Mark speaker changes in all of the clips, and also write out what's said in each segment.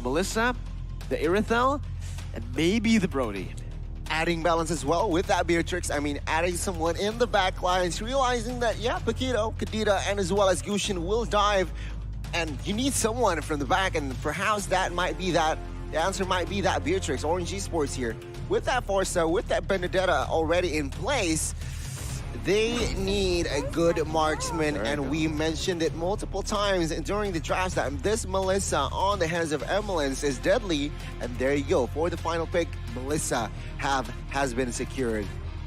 Speaker 1: Melissa, the Irithel, and maybe the Brody.
Speaker 2: Adding balance as well with that Beatrix. I mean, adding someone in the back lines, realizing that, yeah, Paquito, Kadita, and as well as Gushin will dive. And you need someone from the back, and perhaps that might be that. The answer might be that Beatrix. Orange Esports here. With that Forza, with that Benedetta already in place, they need a good marksman, and we mentioned it multiple times during the draft that this Melissa on the hands of Emelins is deadly, and there you go. For the final pick, Melissa has been secured.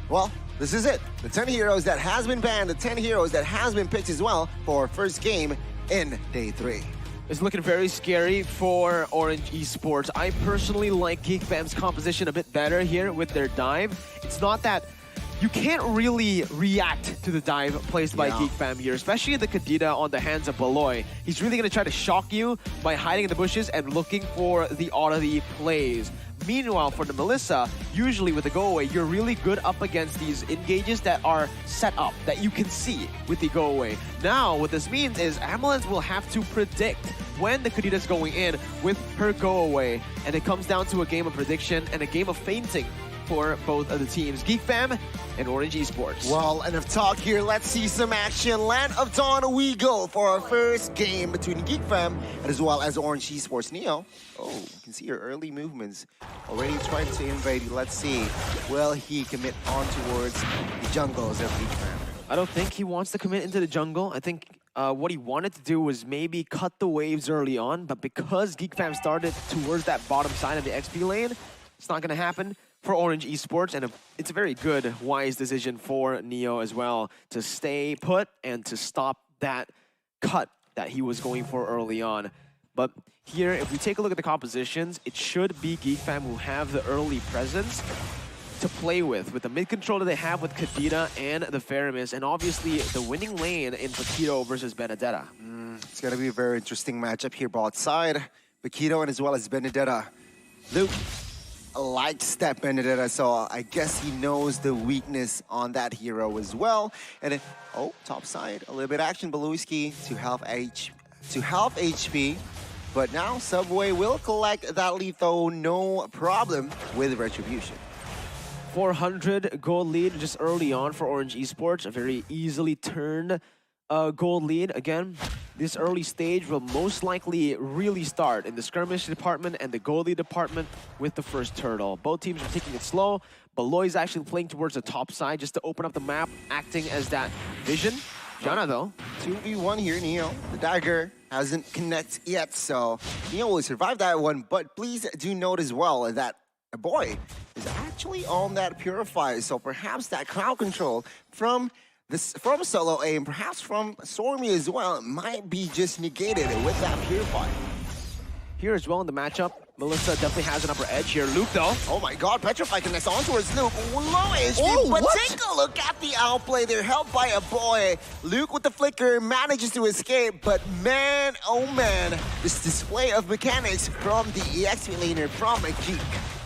Speaker 2: Well, this is it. The 10 heroes that has been banned, the 10 heroes that has been picked as well for our first game in day 3.
Speaker 1: It's looking very scary for Orange Esports. I personally like Geek Fam's composition a bit better here with their dive. It's not that you can't really react to the dive placed by Geek Fam here, especially the Kadita on the hands of Baloy. He's really going to try to shock you by hiding in the bushes and looking for the oddity plays. Meanwhile, for the Melissa, usually with the go-away, you're really good up against these engages that are set up, that you can see with the go-away. Now, what this means is Ambulance will have to predict when the Kadita's going in with her go-away. And it comes down to a game of prediction and a game of feinting for both of the teams, Geek Fam and Orange Esports.
Speaker 2: Well, enough talk here. Let's see some action. Land of Dawn, we go for our first game between Geek Fam as well as Orange Esports. Neo, oh, you can see your early movements. Already trying to invade. Let's see, will he commit on towards the jungles of Geek Fam?
Speaker 1: I don't think he wants to commit into the jungle. I think what he wanted to do was maybe cut the waves early on, but because Geek Fam started towards that bottom side of the XP lane, it's not going to happen for Orange Esports, and it's a very good, wise decision for Neo as well to stay put and to stop that cut that he was going for early on. But here, if we take a look at the compositions, it should be Geek Fam who have the early presence to play with the mid-control that they have with Kadita and the Faramis, and obviously the winning lane in Paquito versus Benedetta.
Speaker 2: It's going to be a very interesting matchup here, bot side. Paquito and as well as Benedetta. Luke likes that Benedetta, so I guess he knows the weakness on that hero as well. And then, oh, top side, a little bit action, Beluski to half HP. But now Subway will collect that lethal, no problem with Retribution.
Speaker 1: 400 gold lead just early on for Orange Esports, a very easily turned gold lead. Again, this early stage will most likely really start in the skirmish department and the goalie department with the first turtle. Both teams are taking it slow. Baloy is actually playing towards the top side just to open up the map, acting as that vision. Jana, though.
Speaker 2: 2v1 here, Neo. The dagger hasn't connected yet, so Neo will survive that one. But please do note as well that a boy is actually on that Purify, so perhaps that crowd control from Solo Aim, perhaps from Stormy as well, might be just negated with that Purify.
Speaker 1: Here as well in the matchup, Melissa definitely has an upper edge here. Luke, though.
Speaker 2: Oh my god, Petrify connects on towards Luke. Low HP, but take a look at the outplay. They're helped by a boy. Luke with the flicker manages to escape, but man, oh man, this display of mechanics from the EXP laner from Geek.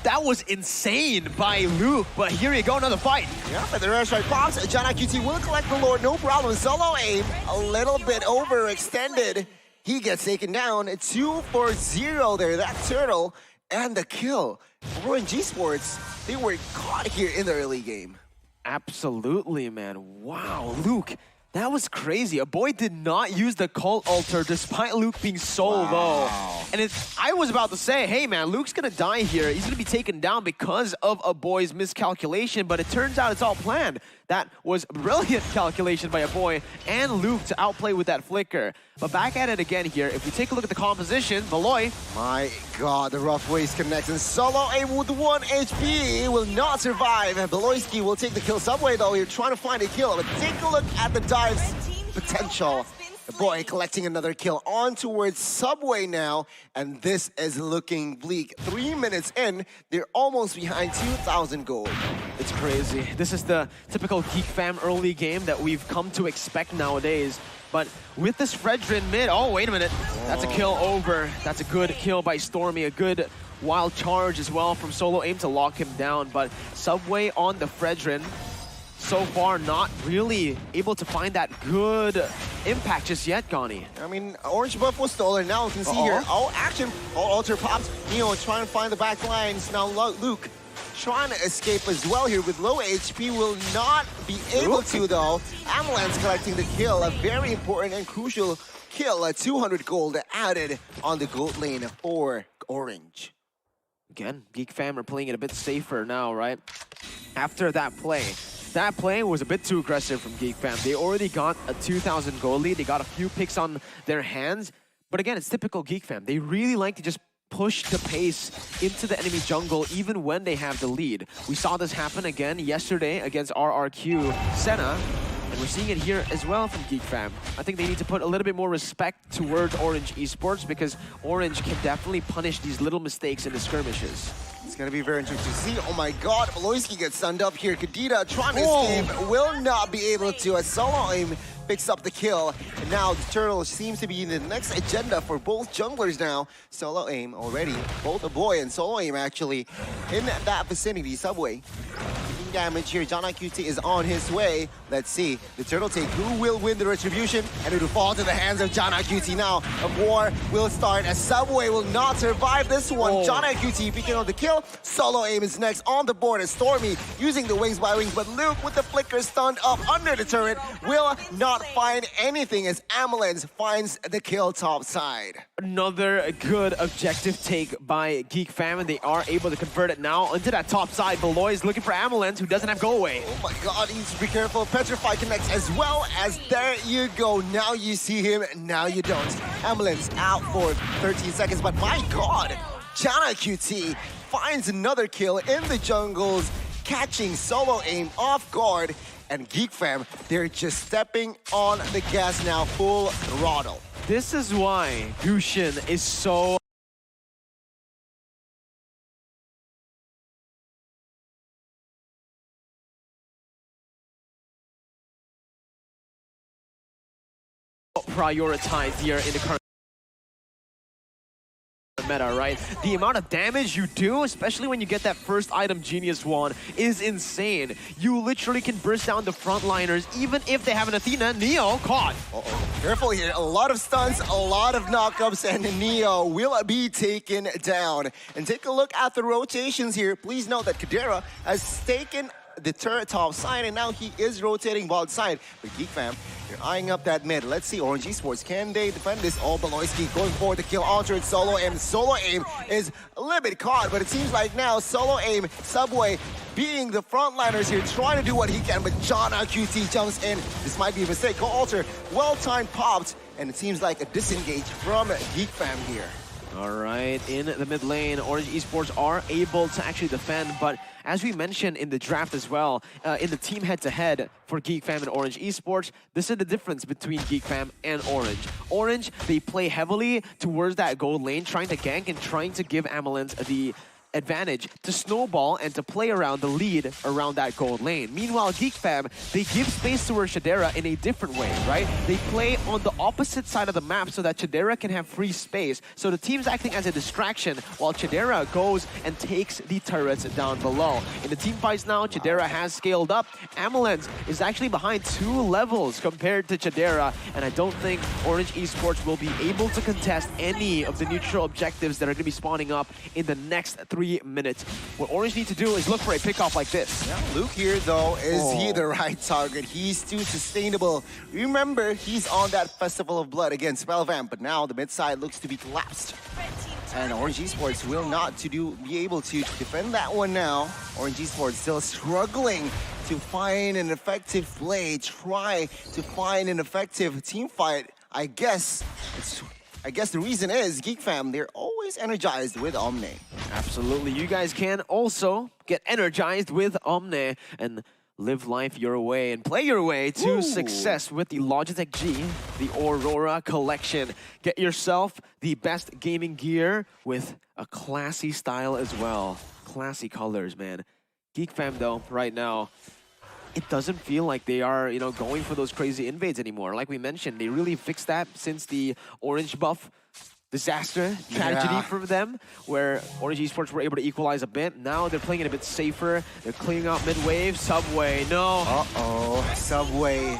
Speaker 1: That was insane by Luke, but here you go, another fight.
Speaker 2: Yeah, but the rush right pops. Jana QT will collect the Lord, no problem. Solo Aim, a little bit overextended. He gets taken down. 2 for 0 there, that turtle, and the kill. Orange Esports, they were caught here in the early game.
Speaker 1: Absolutely, man. Wow, Luke, that was crazy. A boy did not use the cult altar despite Luke being so low. And I was about to say, hey man, Luke's gonna die here. He's gonna be taken down because of a boy's miscalculation, but it turns out it's all planned. That was brilliant calculation by a boy and Luke to outplay with that flicker. But back at it again here, if we take a look at the composition, Baloy.
Speaker 2: My god, the rough waste connects and Solo Aim with 1 HP will not survive. Beloyski will take the kill. Subway though, here trying to find a kill. But take a look at the dive's potential. The boy collecting another kill on towards Subway now, and this is looking bleak. 3 minutes in, they're almost behind 2,000 gold.
Speaker 1: It's crazy. This is the typical Geek Fam early game that we've come to expect nowadays. But with this Fredrin mid, oh, wait a minute. That's a kill over. That's a good kill by Stormy. A good wild charge as well from Solo Aim to lock him down. But Subway on the Fredrin. so far not really able to find that good impact just yet, Gani.
Speaker 2: I mean, orange buff was stolen. Now you can see here, action, alter pops. Neo trying to find the back lines. Now Luke trying to escape as well here with low HP, will not be able to though. Amalan's collecting the kill, a very important and crucial kill, 200 gold added on the gold lane for Orange.
Speaker 1: Again, Geek Fam are playing it a bit safer now, right? After that play was a bit too aggressive from Geek Fam. They already got a 2,000 gold lead. They got a few picks on their hands. But again, it's typical Geek Fam. They really like to just push the pace into the enemy jungle even when they have the lead. We saw this happen again yesterday against RRQ Senna. And we're seeing it here as well from Geek Fam. I think they need to put a little bit more respect towards Orange Esports because Orange can definitely punish these little mistakes in the skirmishes.
Speaker 2: It's going to be very interesting to see. Oh my god, Aloyski gets stunned up here. Kadita trying to escape, will not be able to. As Solo Aim picks up the kill. And now the Turtle seems to be in the next agenda for both junglers now. Solo Aim already, both a boy and Solo Aim actually in that vicinity. Subway damage here. John QT is on his way. Let's see the Turtle take. Who will win the retribution? And it will fall to the hands of John QT now. A war will start as Subway will not survive this one. John QT picking up the kill. Solo Aim is next on the board as Stormy using the wings by wings, but Luke with the flicker stunned up under the turret will not find anything as Amelens finds the kill top side.
Speaker 1: Another good objective take by Geek Fam, and they are able to convert it now into that top side. Beloy is looking for Amelens, who doesn't have go away.
Speaker 2: Oh my god, he needs to be careful. Petrify connects as well as there you go. Now you see him, now you don't. Amelens out for 13 seconds, but my god, Jana QT finds another kill in the jungles, catching Solo Aim off guard. And Geek Fam, they're just stepping on the gas now, full throttle.
Speaker 1: This is why Gushin is so prioritized here in the current meta, right? The amount of damage you do, especially when you get that first item Genius Wand, is insane. You literally can burst down the frontliners even if they have an Athena. Neo caught.
Speaker 2: Careful here, a lot of stunts, a lot of knockups, and Neo will be taken down. And take a look at the rotations here. Please note that Kadira has taken the turret top side, and now he is rotating bot side. But Geek Fam, you're eyeing up that mid. Let's see, Orange Esports, can they defend this? All Beloyski going forward to kill Alter and Solo Aim. Solo Aim is a little bit caught, but it seems like now Solo Aim, Subway, being the frontliners here, trying to do what he can, but John QT jumps in. This might be a mistake. Alter, well-timed popped, and it seems like a disengage from Geek Fam here.
Speaker 1: All right, in the mid lane, Orange Esports are able to actually defend, but as we mentioned in the draft as well, in the team head-to-head for Geek Fam and Orange Esports, this is the difference between Geek Fam and Orange. Orange, they play heavily towards that gold lane, trying to gank and trying to give Amelens the advantage to snowball and to play around the lead around that gold lane. Meanwhile, Geek Fam, they give space towards Shadera in a different way, right? They play on the opposite side of the map so that Shadera can have free space. So the team's acting as a distraction while Shadera goes and takes the turrets down below. In the team fights now, Shadera has scaled up. Amelens is actually behind 2 levels compared to Shadera, and I don't think Orange Esports will be able to contest any of the neutral objectives that are going to be spawning up in the next 3 minutes. What Orange need to do is look for a pickoff like this.
Speaker 2: Yeah, Luke here though, is he the right target? He's too sustainable. Remember, he's on that Festival of Blood against Spellvamp, but now the mid side looks to be collapsed. And Orange Esports will not be able to defend that one now. Orange Esports still struggling to find an effective play, try to find an effective team fight. I guess the reason is Geek Fam, they're always energized with Omni.
Speaker 1: Absolutely. You guys can also get energized with Omni and live life your way and play your way to success with the Logitech G, the Aurora Collection. Get yourself the best gaming gear with a classy style as well. Classy colors, man. Geek Fam, though, right now, it doesn't feel like they are, going for those crazy invades anymore. Like we mentioned, they really fixed that since the orange buff disaster, tragedy
Speaker 2: Yeah.
Speaker 1: for them, where Orange Esports were able to equalize a bit. Now they're playing it a bit safer. They're clearing out mid-wave. Subway, no.
Speaker 2: Uh-oh, Subway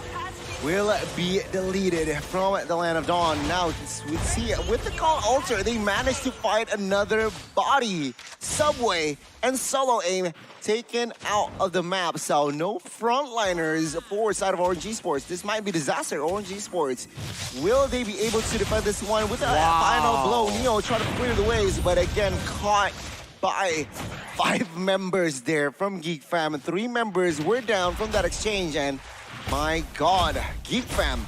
Speaker 2: will be deleted from the Land of Dawn. Now, we see with the call altar, they managed to fight another body. Subway and Solo Aim taken out of the map. So no frontliners for side of Orange Esports. This might be disaster. Orange Esports, will they be able to defend this one with a final blow? Neo trying to clear the ways, but again caught by 5 members there from Geek Fam. 3 members were down from that exchange, and my God, Geek Fam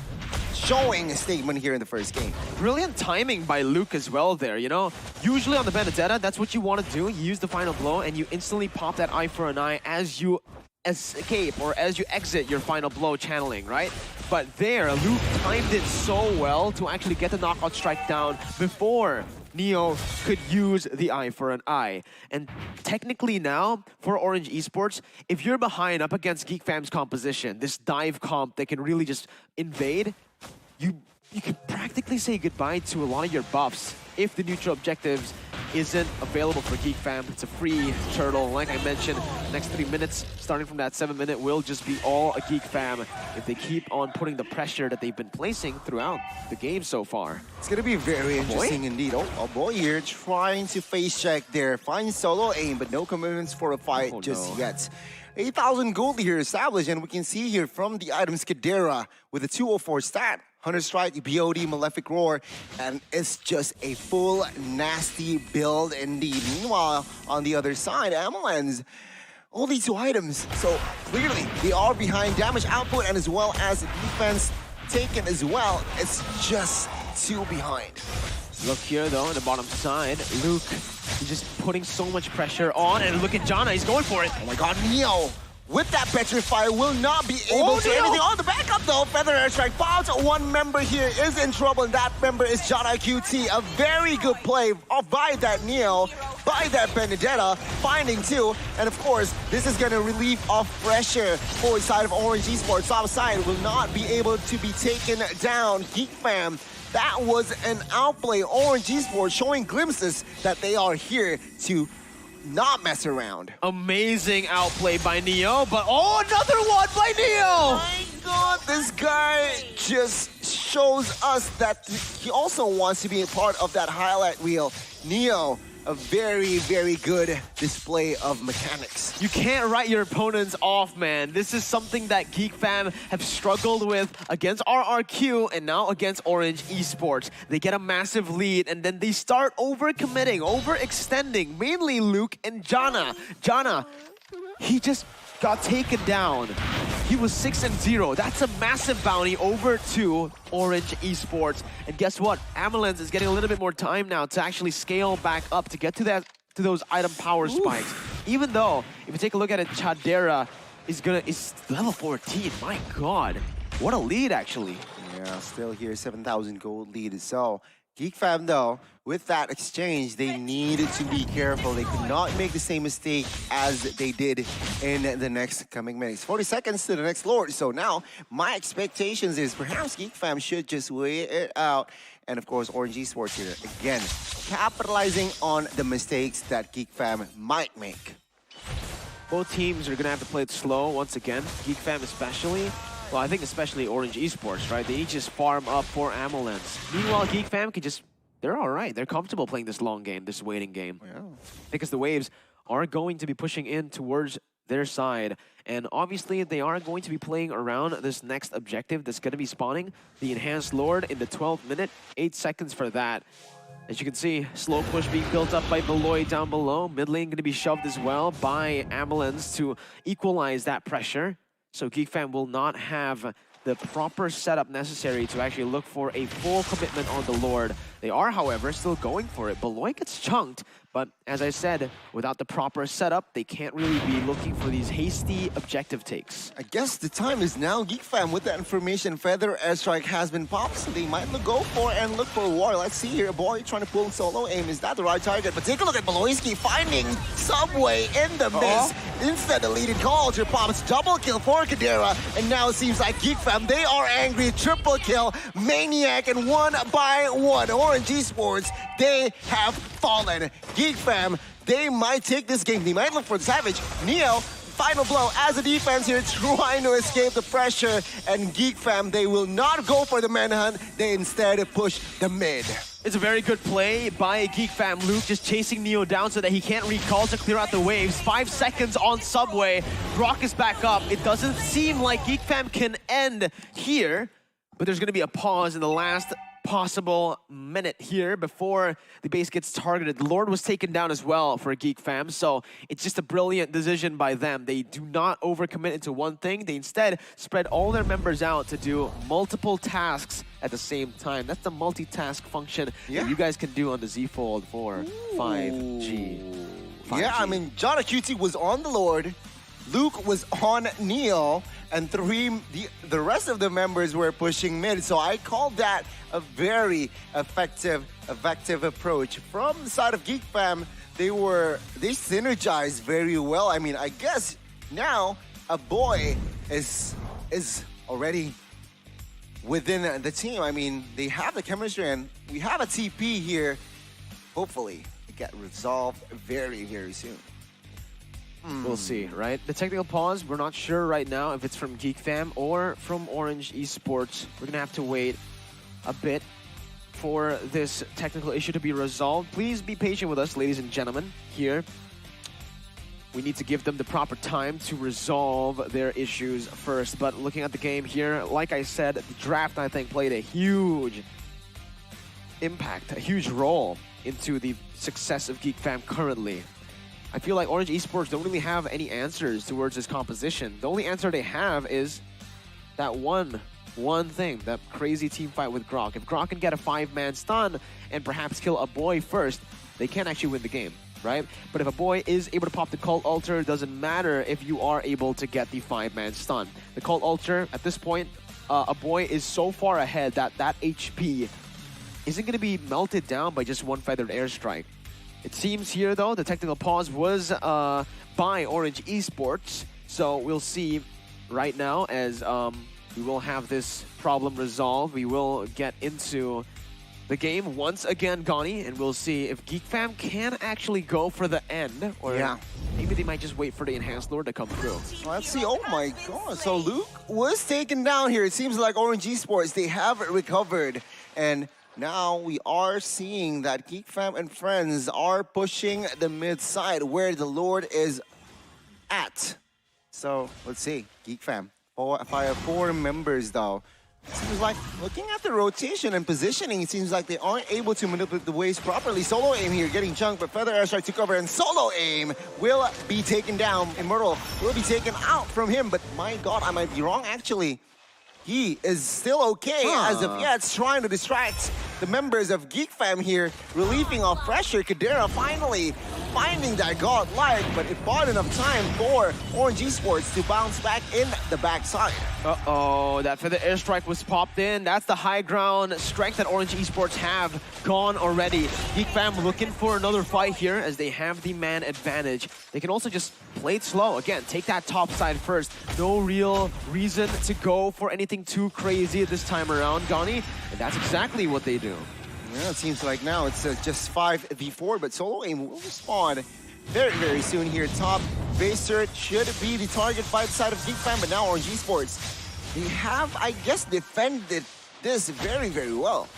Speaker 2: showing a statement here in the first game.
Speaker 1: Brilliant timing by Luke as well there, you know? Usually on the Benedetta, that's what you want to do. You use the final blow and you instantly pop that eye for an eye as you escape or as you exit your final blow channeling, right? But there, Luke timed it so well to actually get the knockout strike down before Neo could use the eye for an eye. And technically now, for Orange Esports, if you're behind up against Geek Fam's composition, this dive comp that can really just invade, you can practically say goodbye to a lot of your buffs if the neutral objectives isn't available for Geek Fam. It's a free turtle. Like I mentioned, next 3 minutes, starting from that 7-minute, will just be all a Geek Fam if they keep on putting the pressure that they've been placing throughout the game so far.
Speaker 2: It's going to be very interesting indeed. Oh, a boy here trying to face check there. Find Solo Aim, but no commitments for a fight just yet. 8,000 gold here established, and we can see here from the items Kadera with a 204 stat. Hunter Strike, BOD, Malefic Roar, and it's just a full nasty build indeed. Meanwhile, on the other side, Amalens, only 2 items. So clearly, they are behind damage output and as well as defense taken as well. It's just 2 behind.
Speaker 1: Look here though, on the bottom side, Luke, he's just putting so much pressure on, and look at Jana, he's going for it.
Speaker 2: Oh my God, Neo! With that Petrify, will not be able to do anything on the backup though. Feather Airstrike pops. 1 member here is in trouble, and that member is Jana QT. A very good play by that Neo, by that Benedetta, finding 2. And of course, this is going to relieve off pressure for the side of Orange Esports. Offside will not be able to be taken down. Geek Fam, that was an outplay. Orange Esports showing glimpses that they are here to not mess around.
Speaker 1: Amazing outplay by Neo, but oh, another one by Neo!
Speaker 2: My God, this guy just shows us that he also wants to be a part of that highlight reel. Neo, a very, very good display of mechanics.
Speaker 1: You can't write your opponents off, man. This is something that Geek Fam have struggled with against RRQ and now against Orange Esports. They get a massive lead and then they start overcommitting, overextending, mainly Luke and Jana. Jana, he just got taken down. He was 6-0. That's a massive bounty over to Orange Esports. And guess what? Amalens is getting a little bit more time now to actually scale back up to get to those item power spikes. Even though, if you take a look at it, Chadera is level 14. My God, what a lead actually.
Speaker 2: Yeah, still here, 7,000 gold lead. So Geek Fam though, with that exchange, they needed to be careful. They could not make the same mistake as they did in the next coming minutes. 40 seconds to the next Lord. So now, my expectations is perhaps Geek Fam should just wait it out. And of course, Orange Esports here, again, capitalizing on the mistakes that Geek Fam might make.
Speaker 1: Both teams are going to have to play it slow once again. Geek Fam especially. Well, I think especially Orange Esports, right? They need to just farm up for Amalens. Meanwhile, Geek Fam can just, they're all right. They're comfortable playing this long game, this waiting game.
Speaker 2: Yeah.
Speaker 1: Because the waves are going to be pushing in towards their side. And obviously, they are going to be playing around this next objective that's going to be spawning the Enhanced Lord in the 12th minute. 8 seconds for that. As you can see, slow push being built up by Beloy down below. Mid lane going to be shoved as well by Amalens to equalize that pressure. So Geek Fam will not have the proper setup necessary to actually look for a full commitment on the Lord. They are, however, still going for it. Beloy gets chunked, but as I said, without the proper setup, they can't really be looking for these hasty objective takes.
Speaker 2: I guess the time is now. Geek Fam, with that information, Feather Airstrike has been popped, so they might go for and look for a war. Let's see here, a boy trying to pull Solo Aim. Is that the right target? But take a look at Beloyski finding Subway in the miss. Instead, the leading call to pops double kill for Kadera, and now it seems like Geek Fam, they are angry. Triple kill, Maniac, and 1 by 1. Orange Esports, they have fallen. Geek Fam, they might take this game. They might look for the Savage. Neo, final blow as a defense here, trying to escape the pressure. And Geek Fam, they will not go for the manhunt. They instead push the mid.
Speaker 1: It's a very good play by Geek Fam. Luke just chasing Neo down so that he can't recall to clear out the waves. 5 seconds on Subway. Brock is back up. It doesn't seem like Geek Fam can end here, but there's going to be a pause in the last possible minute here before the base gets targeted. The Lord was taken down as well for Geek Fam, so it's just a brilliant decision by them. They do not overcommit into one thing. They instead spread all their members out to do multiple tasks at the same time. That's the multitask function that you guys can do on the Z Fold for 5G.
Speaker 2: Yeah, I mean, John QT was on the Lord, Luke was on Neo, and the rest of the members were pushing mid. So I call that a very effective approach. From the side of Geek Fam, they synergized very well. I mean, I guess now a boy is already within the team. I mean, they have the chemistry and we have a TP here. Hopefully it get resolved very, very soon.
Speaker 1: We'll see, right? The technical pause, we're not sure right now if it's from Geek Fam or from Orange Esports. We're gonna have to wait a bit for this technical issue to be resolved. Please be patient with us, ladies and gentlemen, here. We need to give them the proper time to resolve their issues first. But looking at the game here, like I said, the draft, I think, played a huge impact, a huge role into the success of Geek Fam currently. I feel like Orange Esports don't really have any answers towards this composition. The only answer they have is that one thing, that crazy team fight with Grok. If Grok can get a 5-man stun and perhaps kill a boy first, they can actually win the game, right? But if a boy is able to pop the Cult Altar, it doesn't matter if you are able to get the 5-man stun. The Cult Altar, at this point, a boy is so far ahead that HP isn't going to be melted down by just one feathered airstrike. It seems here, though, the technical pause was by Orange Esports. So we'll see right now as we will have this problem resolved. We will get into the game once again, Gani, and we'll see if Geek Fam can actually go for the end, or maybe they might just wait for the Enhanced Lord to come through.
Speaker 2: Let's see. Oh my god. So Luke was taken down here. It seems like Orange Esports, they have recovered. And now we are seeing that Geek Fam and friends are pushing the mid side where the Lord is at. So let's see. Geek Fam, 4 members though. Seems like, looking at the rotation and positioning, it seems like they aren't able to manipulate the waves properly. Solo Aim here getting chunked, but Feather Airstrike took over, and Solo Aim will be taken down. Immortal will be taken out from him, but my god, I might be wrong actually. He is still okay as of yet, trying to distract the members of Geek Fam here, relieving off pressure. Kadera finally finding that godlike, but it bought enough time for Orange Esports to bounce back in the backside.
Speaker 1: Uh-oh, that feather airstrike was popped in. That's the high ground strength that Orange Esports have gone already. Geek Fam looking for another fight here as they have the man advantage. They can also just play it slow. Again, take that top side first. No real reason to go for anything too crazy this time around, Gani, and that's exactly what they do.
Speaker 2: Yeah, it seems like now it's just 5v4, but Solo Aim will spawn very, very soon here. Top base turret should be the target by the side of Geek Fam, but now Orange Esports, they have, I guess, defended this very, very well.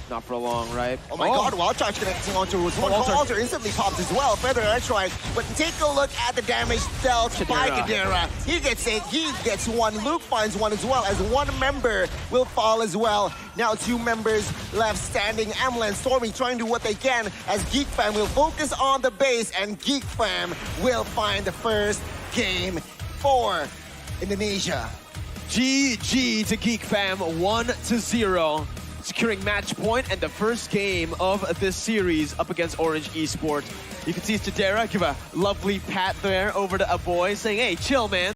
Speaker 1: Not for long, right?
Speaker 2: Oh my god, Wild Charge connecting onto one Cult Altar instantly pops as well. Feather Airstrike, but take a look at the damage dealt by Kadera. He gets one, Luke finds one as well, as one member will fall as well. Now 2 members left standing. Amla and Stormy trying to do what they can as Geek Fam will focus on the base, and Geek Fam will find the first game for Indonesia.
Speaker 1: GG to Geek Fam, 1-0. Securing match point and the first game of this series up against Orange Esports. You can see Stadera give a lovely pat there over to a boy saying, hey, chill, man.